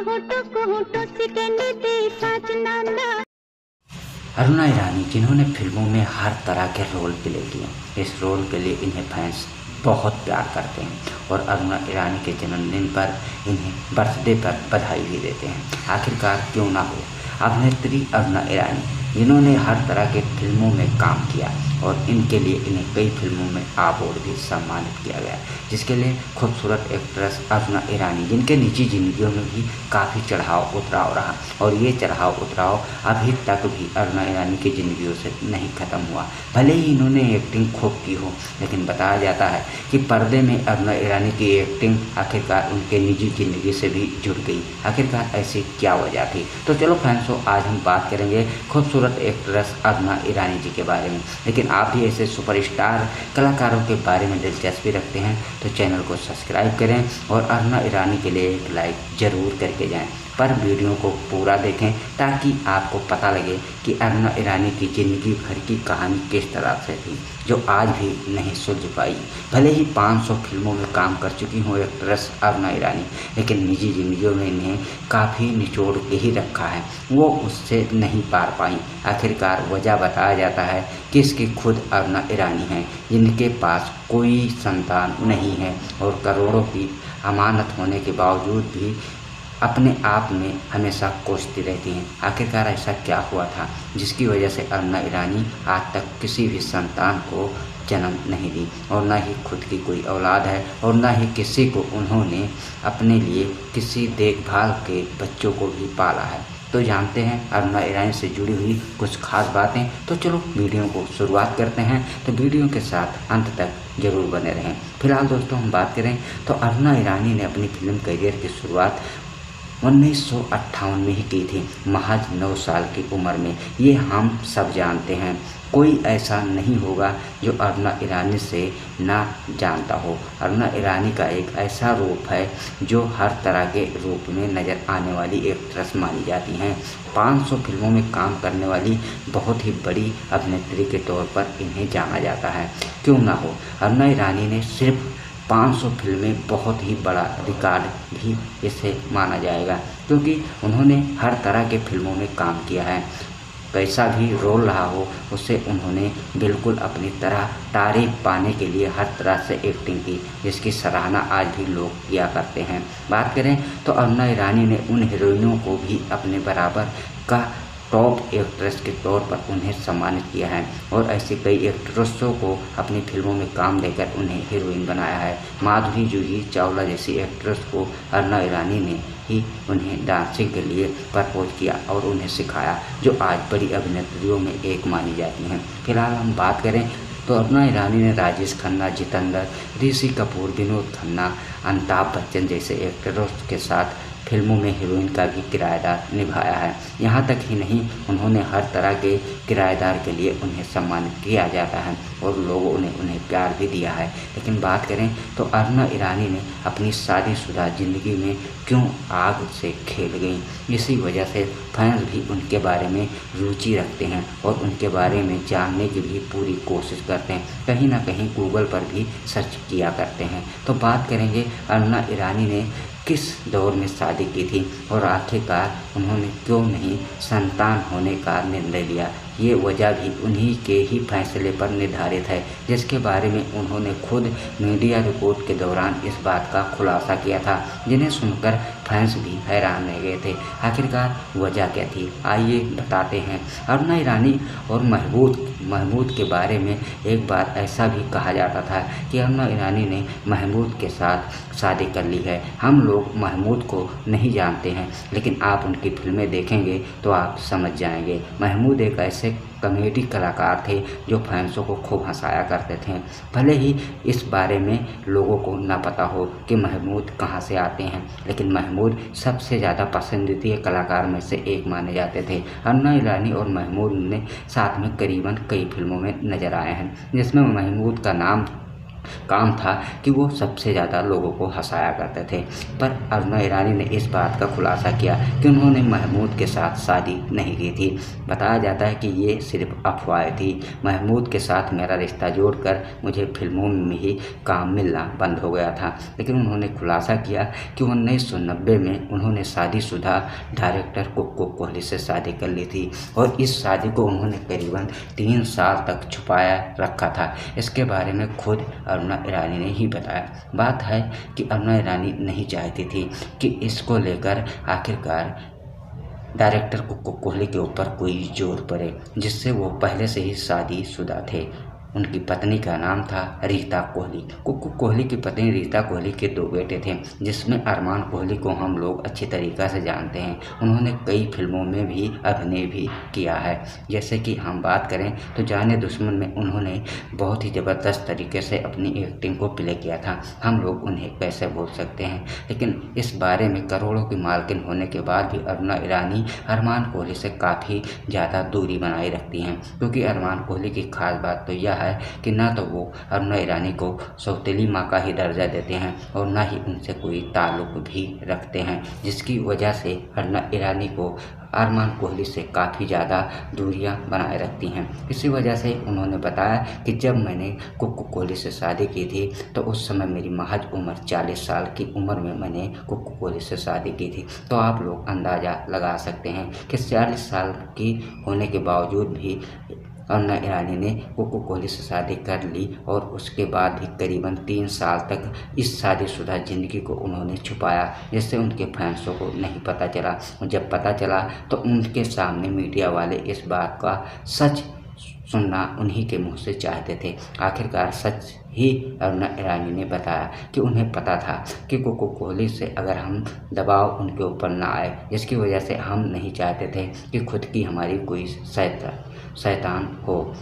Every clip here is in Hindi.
होठों को होठों से कहने दे साच नाना। अरुणा ईरानी जिन्होंने फिल्मों में हर तरह के रोल प्ले किए, इस रोल के लिए इन्हें फैंस बहुत प्यार करते हैं और अरुणा ईरानी के जन्मदिन पर इन्हें बर्थडे पर बधाई भी देते हैं। आखिरकार क्यों ना हो, अभिनेत्री अरुणा ईरानी जिन्होंने हर तरह के फिल्मों में काम किया और इनके लिए इन्हें कई फिल्मों में अवार्ड भी सम्मानित किया गया, जिसके लिए खूबसूरत एक्ट्रेस अरुणा ईरानी जिनके निजी जिंदगियों में भी काफ़ी चढ़ाव उतराव रहा और ये चढ़ाव उतराव अभी तक भी अरुणा ईरानी की ज़िंदगियों से नहीं ख़त्म हुआ। भले ही इन्होंने एक्टिंग खूब की हो, लेकिन बताया जाता है कि पर्दे में अरुणा ईरानी की एक्टिंग आखिरकार उनके निजी ज़िंदगी से भी जुड़ गई। आखिरकार ऐसी क्या वजह थी? तो चलो फ्रेंड्सों, आज हम बात करेंगे खूबसूरत एक्ट्रेस अरुणा ईरानी जी के बारे में। लेकिन आप भी ऐसे सुपरस्टार कलाकारों के बारे में दिलचस्पी रखते हैं तो चैनल को सब्सक्राइब करें और अरुणा ईरानी के लिए एक लाइक ज़रूर करके जाएं, पर वीडियो को पूरा देखें ताकि आपको पता लगे कि अरुणा ईरानी की ज़िंदगी भर की कहानी किस तरह से थी, जो आज भी नहीं सुलझ पाई। भले ही 500 फिल्मों में काम कर चुकी हो एक्ट्रेस अरुणा ईरानी, लेकिन निजी ज़िंदगियों में इन्हें काफ़ी निचोड़ के ही रखा है, वो उससे नहीं पार पाई। आखिरकार वजह बताया जाता है कि इसकी खुद अरुणा ईरानी हैं, जिनके पास कोई संतान नहीं है और करोड़ों की अमानत होने के बावजूद भी अपने आप में हमेशा कोसती रहती हैं। आखिरकार ऐसा क्या हुआ था जिसकी वजह से अरुणा ईरानी आज तक किसी भी संतान को जन्म नहीं दी और ना ही खुद की कोई औलाद है और ना ही किसी को उन्होंने अपने लिए किसी देखभाल के बच्चों को भी पाला है। तो जानते हैं अरुणा ईरानी से जुड़ी हुई कुछ खास बातें। तो चलो वीडियो को शुरुआत करते हैं, तो वीडियो के साथ अंत तक जरूर बने रहें। फिलहाल दोस्तों हम बात करें तो अरुणा ईरानी ने अपनी फिल्म करियर की शुरुआत 1958 में ही की थी, महज 9 साल की उम्र में। ये हम सब जानते हैं, कोई ऐसा नहीं होगा जो अरुणा ईरानी से ना जानता हो। अरुणा ईरानी का एक ऐसा रूप है जो हर तरह के रूप में नज़र आने वाली एक्ट्रेस मानी जाती हैं। 500 फिल्मों में काम करने वाली बहुत ही बड़ी अभिनेत्री के तौर पर इन्हें जाना जाता है। क्यों ना हो, अरुणा ईरानी ने सिर्फ 500 फिल्में बहुत ही बड़ा रिकॉर्ड भी इसे माना जाएगा, क्योंकि उन्होंने हर तरह के फिल्मों में काम किया है। कैसा भी रोल रहा हो उसे उन्होंने बिल्कुल अपनी तरह तारीफ पाने के लिए हर तरह से एक्टिंग की, जिसकी सराहना आज भी लोग किया करते हैं। बात करें तो अरुणा ईरानी ने उन हीरोइनों को भी अपने बराबर का टॉप एक्ट्रेस के तौर पर उन्हें सम्मानित किया है और ऐसी कई एक्ट्रेसों को अपनी फिल्मों में काम देकर उन्हें हीरोइन बनाया है। माधुरी जूही चावला जैसी एक्ट्रेस को अरुणा ईरानी ने ही उन्हें डांसिंग के लिए प्रपोज किया और उन्हें सिखाया, जो आज बड़ी अभिनेत्रियों में एक मानी जाती हैं। फिलहाल हम बात करें तो अरुणा ईरानी ने राजेश खन्ना, जितेंद्र, ऋषि कपूर, विनोद खन्ना, अमिताभ बच्चन जैसे एक्टरों के साथ फिल्मों में हीरोइन का भी किराएदार निभाया है। यहाँ तक ही नहीं, उन्होंने हर तरह के किराएदार के लिए उन्हें सम्मानित किया जाता है और लोगों ने उन्हें प्यार भी दिया है। लेकिन बात करें तो अरुणा ईरानी ने अपनी शादीशुदा ज़िंदगी में क्यों आग से खेल गई, इसी वजह से फैंस भी उनके बारे में रुचि रखते हैं और उनके बारे में जानने की भी पूरी कोशिश करते हैं। कहीं ना कहीं गूगल पर भी सर्च किया करते हैं। तो बात करेंगे अरुणा ईरानी ने किस दौर में शादी की थी और आखिरकार उन्होंने क्यों नहीं संतान होने का निर्णय लिया। ये वजह भी उन्हीं के ही फैसले पर निर्धारित है, जिसके बारे में उन्होंने खुद मीडिया रिपोर्ट के दौरान इस बात का खुलासा किया था, जिन्हें सुनकर फैंस भी हैरान रह गए थे। आखिरकार वजह क्या थी, आइए बताते हैं। अरुणा ईरानी और महमूद के बारे में एक बार ऐसा भी कहा जाता था कि अरुणा ईरानी ने महमूद के साथ शादी कर ली है। हम लोग महमूद को नहीं जानते हैं, लेकिन आप उनकी फिल्में देखेंगे तो आप समझ जाएंगे। महमूद एक ऐसे कॉमेडी कलाकार थे जो फैंसों को खूब हंसाया करते थे। भले ही इस बारे में लोगों को ना पता हो कि महमूद कहाँ से आते हैं, लेकिन महमूद सबसे ज़्यादा पसंदीदा कलाकार में से एक माने जाते थे। अरुणा ईरानी और महमूद ने साथ में करीबन कई फिल्मों में नजर आए हैं, जिसमें महमूद का नाम काम था कि वो सबसे ज़्यादा लोगों को हंसाया करते थे। पर अरुणा ईरानी ने इस बात का खुलासा किया कि उन्होंने महमूद के साथ शादी नहीं की थी। बताया जाता है कि ये सिर्फ अफवाहें थी। महमूद के साथ मेरा रिश्ता जोड़कर मुझे फिल्मों में ही काम मिलना बंद हो गया था। लेकिन उन्होंने खुलासा किया कि 1990 में उन्होंने शादीशुदा डायरेक्टर कुक्कू कोहली से शादी कर ली थी और इस शादी को उन्होंने करीबन 3 साल तक छुपाया रखा था। इसके बारे में खुद अरुणा ईरानी ने ही बताया। बात है कि अरुणा ईरानी नहीं चाहती थी कि इसको लेकर आखिरकार डायरेक्टर कुक्कू कोहली के ऊपर कोई जोर पड़े, जिससे वो पहले से ही शादीशुदा थे। उनकी पत्नी का नाम था रीता कोहली। कुक्कू कोहली की पत्नी रीता कोहली के 2 बेटे थे, जिसमें अरमान कोहली को हम लोग अच्छी तरीक़ा से जानते हैं। उन्होंने कई फिल्मों में भी अभिनय भी किया है। जैसे कि हम बात करें तो जाने दुश्मन में उन्होंने बहुत ही ज़बरदस्त तरीके से अपनी एक्टिंग को प्ले किया था। हम लोग उन्हें कैसे भूल सकते हैं। लेकिन इस बारे में करोड़ों की मालकिन होने के बाद भी अरुणा ईरानी अरमान कोहली से काफ़ी ज़्यादा दूरी बनाए रखती हैं, क्योंकि अरमान कोहली की खास बात तो यह है कि ना तो वो अरुणा ईरानी को सौतेली माँ का ही दर्जा देते हैं और ना ही उनसे कोई ताल्लुक भी रखते हैं, जिसकी वजह से अरुणा ईरानी को अरमान कोहली से काफ़ी ज़्यादा दूरियां बनाए रखती हैं। इसी वजह से उन्होंने बताया कि जब मैंने कुक्कू कोहली से शादी की थी तो उस समय मेरी महज उम्र 40 साल की उम्र में मैंने कुक्कू कोहली से शादी की थी। तो आप लोग अंदाज़ा लगा सकते हैं कि 40 साल की होने के बावजूद भी अरुणा ईरानी ने कुक्कू कोहली से शादी कर ली और उसके बाद भी करीबन 3 साल तक इस शादीशुदा ज़िंदगी को उन्होंने छुपाया, जिससे उनके फैंसों को नहीं पता चला। और जब पता चला तो उनके सामने मीडिया वाले इस बात का सच सुनना उन्हीं के मुंह से चाहते थे। आखिरकार सच ही अरुणा ईरानी ने बताया कि उन्हें पता था कि कुक्कू कोहली से अगर हम दबाव उनके ऊपर ना आए, जिसकी वजह से हम नहीं चाहते थे कि खुद की हमारी कोई शैतान हो,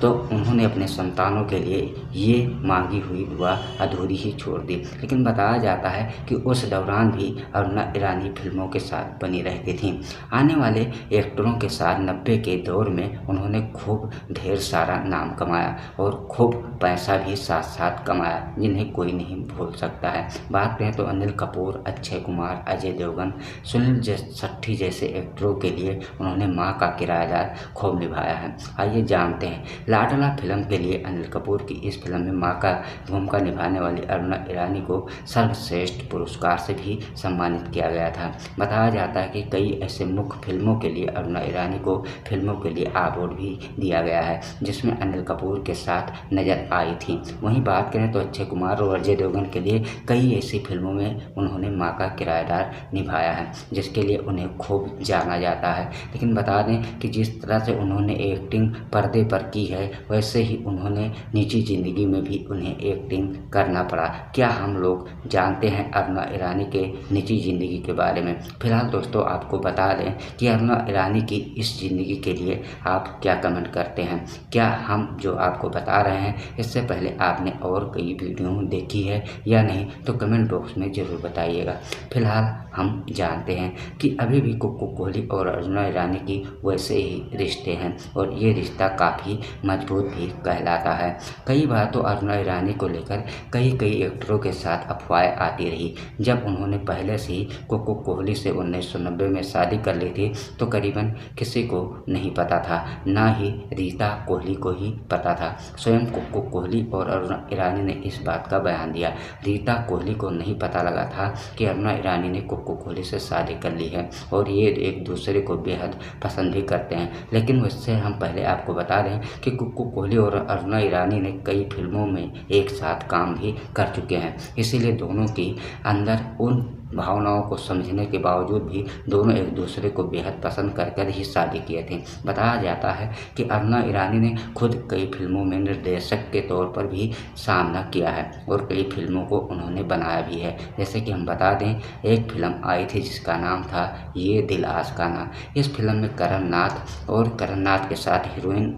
तो उन्होंने अपने संतानों के लिए ये मांगी हुई दुआ अधूरी ही छोड़ दी। लेकिन बताया जाता है कि उस दौरान भी अरुणा ईरानी फिल्मों के साथ बनी रहती थीं। आने वाले एक्टरों के साथ 90 के दौर में उन्होंने खूब ढेर सारा नाम कमाया और खूब पैसा भी साथ साथ कमाया, जिन्हें कोई नहीं भूल सकता है। बात करें तो अनिल कपूर, अक्षय कुमार, अजय देवगन, सुनील शेट्टी जैसे एक्टरों के लिए उन्होंने माँ का किराएदार खूब निभाया है। आइए जानते हैं। लाडला फिल्म के लिए अनिल कपूर की इस फिल्म में माँ का भूमिका निभाने वाली अरुणा ईरानी को सर्वश्रेष्ठ पुरस्कार से भी सम्मानित किया गया था। बताया जाता है कि कई ऐसे मुख्य फिल्मों के लिए अरुणा ईरानी को फिल्मों के लिए अवार्ड भी दिया गया है, जिसमें अनिल कपूर के साथ नजर आई थी। वहीं बात करें तो अक्षय कुमार और अजय देवगन के लिए कई ऐसी फिल्मों में उन्होंने माँ का किराएदार निभाया है, जिसके लिए उन्हें खूब जाना जाता है। लेकिन बता दें कि जिस तरह से उन्होंने एक्टिंग पर्दे पर की है, वैसे ही उन्होंने निजी ज़िंदगी में भी उन्हें एक्टिंग करना पड़ा। क्या हम लोग जानते हैं अरुणा ईरानी के निजी ज़िंदगी के बारे में? फिलहाल दोस्तों आपको बता दें कि अरुणा ईरानी की इस ज़िंदगी के लिए आप क्या कमेंट करते हैं? क्या हम जो आपको बता रहे हैं इससे पहले आपने और कई वीडियो देखी है या नहीं, तो कमेंट बॉक्स में ज़रूर बताइएगा। फिलहाल हम जानते हैं कि अभी भी कुक्कू कोहली और अरुणा ईरानी की वैसे ही रिश्ते हैं और ये रिश्ता काफ़ी मजबूत भी कहलाता है। कई बार तो अरुणा ईरानी को लेकर कई एक्टरों के साथ अफवाहें आती रही। जब उन्होंने पहले से ही कुक्कू कोहली से 1990 में शादी कर ली थी तो करीबन किसी को नहीं पता था, ना ही रीता कोहली को ही पता था। स्वयं कुक्कू कोहली और अरुणा ईरानी ने इस बात का बयान दिया। रीता कोहली को नहीं पता लगा था कि अरुणा ईरानी ने कुक्कू कोहली से शादी कर ली है और ये एक दूसरे को बेहद पसंद भी करते हैं। लेकिन उससे हम पहले आपको बता दें कि कुक्कू कोहली और अरुणा ईरानी ने कई फिल्मों में एक साथ काम भी कर चुके हैं, इसीलिए दोनों की अंदर उन भावनाओं को समझने के बावजूद भी दोनों एक दूसरे को बेहद पसंद कर ही शादी किए थे। बताया जाता है कि अरुणा ईरानी ने खुद कई फिल्मों में निर्देशक के तौर पर भी सामना किया है और कई फिल्मों को उन्होंने बनाया भी है। जैसे कि हम बता दें, एक फिल्म आई थी जिसका नाम था ये दिल आशिकाना। इस फिल्म में करण नाथ के साथ हीरोइन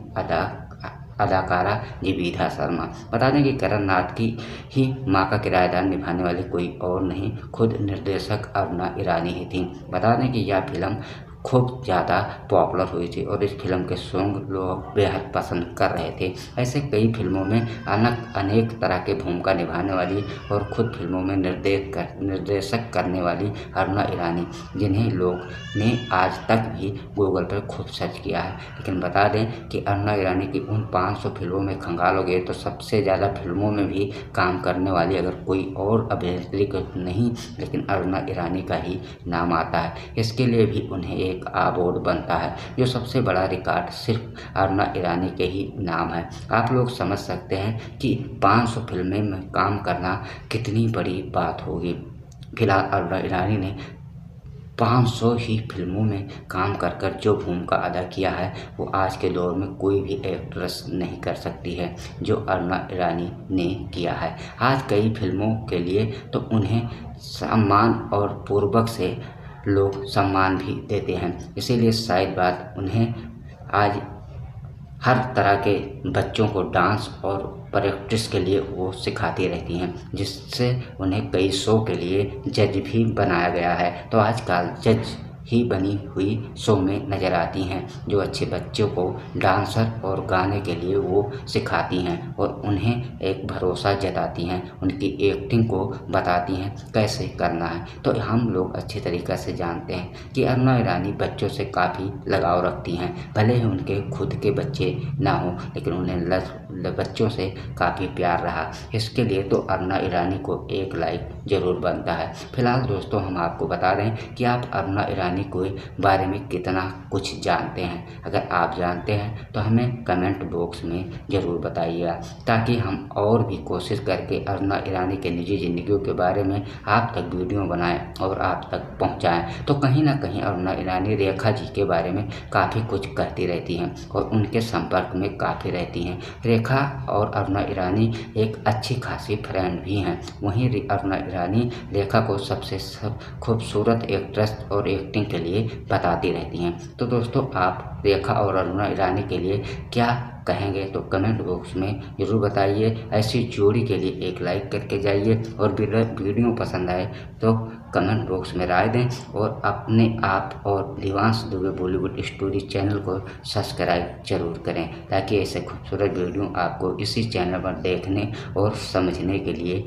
अदाकारा जीविधा शर्मा। बता दें कि करण नाथ की ही माँ का किराएदार निभाने वाले कोई और नहीं, खुद निर्देशक अरुणा ईरानी ही थी। बता दें कि यह फिल्म खूब ज़्यादा पॉपुलर हुई थी और इस फिल्म के सॉन्ग लोग बेहद पसंद कर रहे थे। ऐसे कई फिल्मों में अनेक तरह के भूमिका निभाने वाली और खुद फिल्मों में निर्देशक करने वाली अरुणा ईरानी, जिन्हें लोग ने आज तक भी गूगल पर खूब सर्च किया है। लेकिन बता दें कि अरुणा ईरानी की उन 500 फिल्मों में खंगालोगे तो सबसे ज़्यादा फिल्मों में भी काम करने वाली अगर कोई और अभिनेत्री को नहीं, लेकिन अरुणा ईरानी का ही नाम आता है। इसके लिए भी उन्हें एक अवार्ड बनता है, जो सबसे बड़ा रिकॉर्ड सिर्फ अरुणा ईरानी के ही नाम है। आप लोग समझ सकते हैं कि 500 फिल्में में काम करना कितनी बड़ी बात होगी। फिलहाल अरुणा ईरानी ने 500 ही फिल्मों में काम कर जो भूमिका अदा किया है वो आज के दौर में कोई भी एक्ट्रेस नहीं कर सकती है जो अरुणा ईरानी ने किया है। आज कई फिल्मों के लिए तो उन्हें सम्मान और पूर्वक से लोग सम्मान भी देते हैं, इसीलिए शायद बात उन्हें आज हर तरह के बच्चों को डांस और प्रैक्टिस के लिए वो सिखाती रहती हैं, जिससे उन्हें कई शो के लिए जज भी बनाया गया है। तो आजकल जज ही बनी हुई शो में नज़र आती हैं, जो अच्छे बच्चों को डांसर और गाने के लिए वो सिखाती हैं और उन्हें एक भरोसा जताती हैं, उनकी एक्टिंग को बताती हैं कैसे करना है। तो हम लोग अच्छी तरीक़े से जानते हैं कि अरुणा ईरानी बच्चों से काफ़ी लगाव रखती हैं, भले ही उनके खुद के बच्चे ना हों, लेकिन उन्हें बच्चों से काफ़ी प्यार रहा। इसके लिए तो अरुणा ईरानी को एक लाइक ज़रूर बनता है। फिलहाल दोस्तों, हम आपको बता रहे हैं कि आप अरुणा ईरानी के बारे में कितना कुछ जानते हैं। अगर आप जानते हैं तो हमें कमेंट बॉक्स में ज़रूर बताइएगा, ताकि हम और भी कोशिश करके अरुणा ईरानी के निजी ज़िंदगियों के बारे में आप तक वीडियो बनाएं और आप तक पहुंचाएं। तो कहीं ना कहीं अरुणा ईरानी रेखा जी के बारे में काफ़ी कुछ कहती रहती हैं और उनके संपर्क में काफ़ी रहती हैं। रेखा और अरुणा ईरानी एक अच्छी खासी फ्रेंड भी हैं। वहीं अरुणा ईरानी रेखा को सबसे खूबसूरत एक्ट्रेस और एक्टिंग के लिए बताती रहती हैं। तो दोस्तों, आप रेखा और अरुणा ईरानी के लिए क्या कहेंगे तो कमेंट बॉक्स में ज़रूर बताइए। ऐसी जोड़ी के लिए एक लाइक करके जाइए और वीडियो पसंद आए तो कमेंट बॉक्स में राय दें और अपने आप और देवांश दुबे बॉलीवुड स्टोरी चैनल को सब्सक्राइब जरूर करें, ताकि ऐसे खूबसूरत वीडियो आपको इसी चैनल पर देखने और समझने के लिए